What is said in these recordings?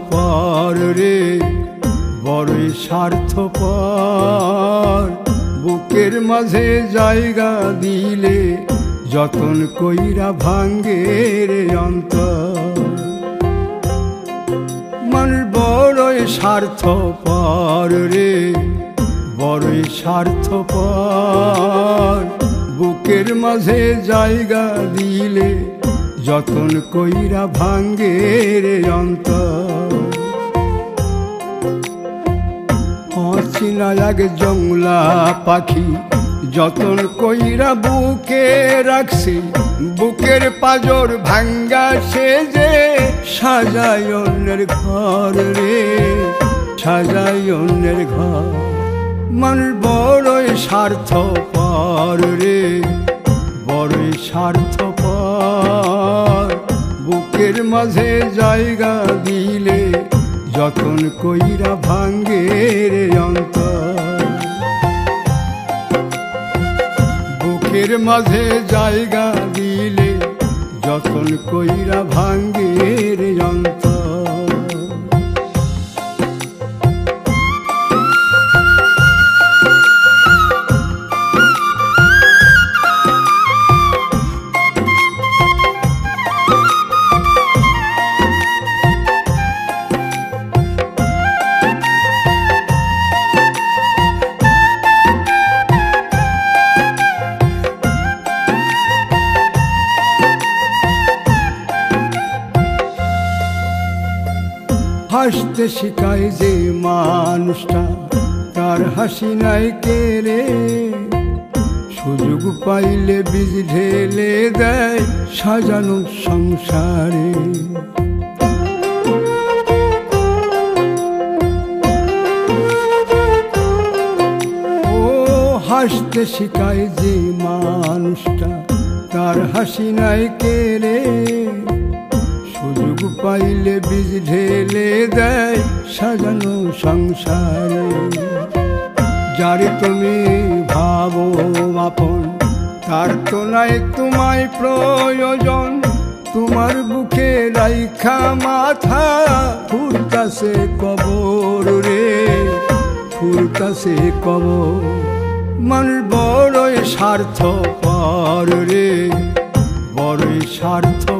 স্বার্থপর রে, বড়ই স্বার্থপর। বুকের মাঝে জায়গা দিলে যতন কইরা ভাঙ্গে রে অন্তর। মানুষ বড়ই স্বার্থপর রে, বড়ই স্বার্থপর। বুকের মাঝে জায়গা দিলে যতন কইরা ভাঙ্গে রে অন্তর। অচিনা এক জংলা পাখি যতন কইরা বুকে রাখছি, বুকের পাজর ভাঙ্গা সে যে সাজায় অন্যের ঘর রে, সাজায় অন্যের ঘর। মানুষ বড়ই স্বার্থপর রে, বড়ই স্বার্থপর। বুকের মাঝে জায়গা দিলে যতন কইরা ভাঙ্গে রে অন্তর। বুকের মাঝে জায়গা দিলে যতন কইরা ভাঙ্গে রে অন্তর। হাসতে শিখায় যে মানুষটা, তার হাসি নাই কেড়ে। সুযোগ পাইলে বীজ ঢেলে দেয় সাজানো সংসারে। ও হাসতে শিখায় যে মানুষটা, তার হাসি নাই কেড়ে। সুযোগ পাইলে বীজ ঢেলে দেয় সাজানো সংসারে। যারে তুমি ভাবো আপন, তার তো নাই তোমায় প্রয়োজন। তোমার বুকে রাইখা মাথা ফুরতাছে কবর রে, ফুরতাছে কবর। মানুষ বড়ই স্বার্থপর রে, বড়ই স্বার্থপর।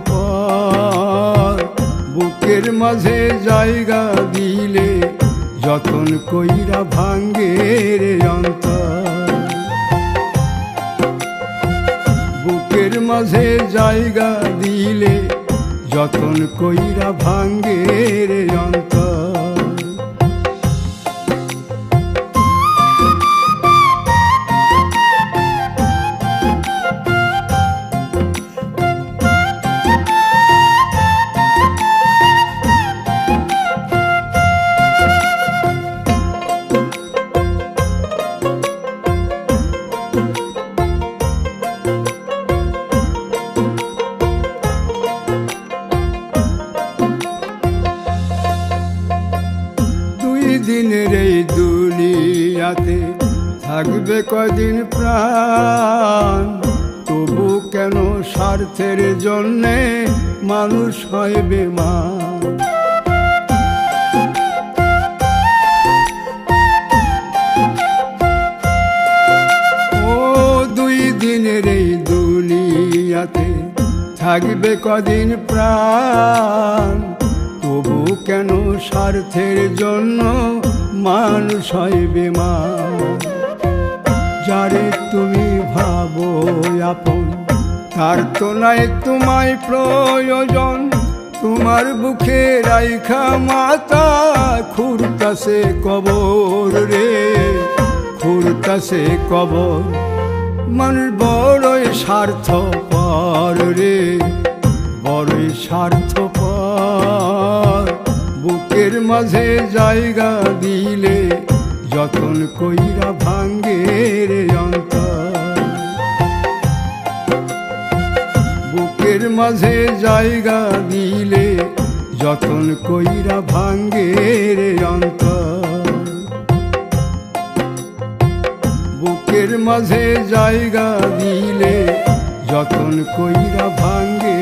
বুকের মাঝে জায়গা দিলে যতন কইরা ভাঙ্গে রে অন্তর। বুকের মাঝে জায়গা দিলে যতন কইরা ভাঙ্গে রে অন্তর। দিনের এই দুনিয়াতে থাকবে কদিন প্রাণ, তবু কেন স্বার্থের জন্যে মানুষ হয় বেমান। ও দুই দিনের এই দুনিয়াতে থাকবে কদিন প্রাণ, তবু কেন স্বার্থের জন্য মানুষ হয় বেমান। যারে তুমি ভাবো আপন, তার তো নাই তোমায় প্রয়োজন। তোমার বুকে রাইখা মাথা খুরতাছে কবর রে, খুরতাছে কবর। মানুষ বড়ই স্বার্থপর রে, বড়ই স্বার্থপর। বুকের মাঝে জায়গা দিলে যতন কইরা ভাঙ্গে রে অন্তর। বুকের মাঝে জায়গা দিলে যতন কইরা ভাঙ্গে রে অন্তর। বুকের মাঝে জায়গা দিলে যতন কইরা ভাঙ্গে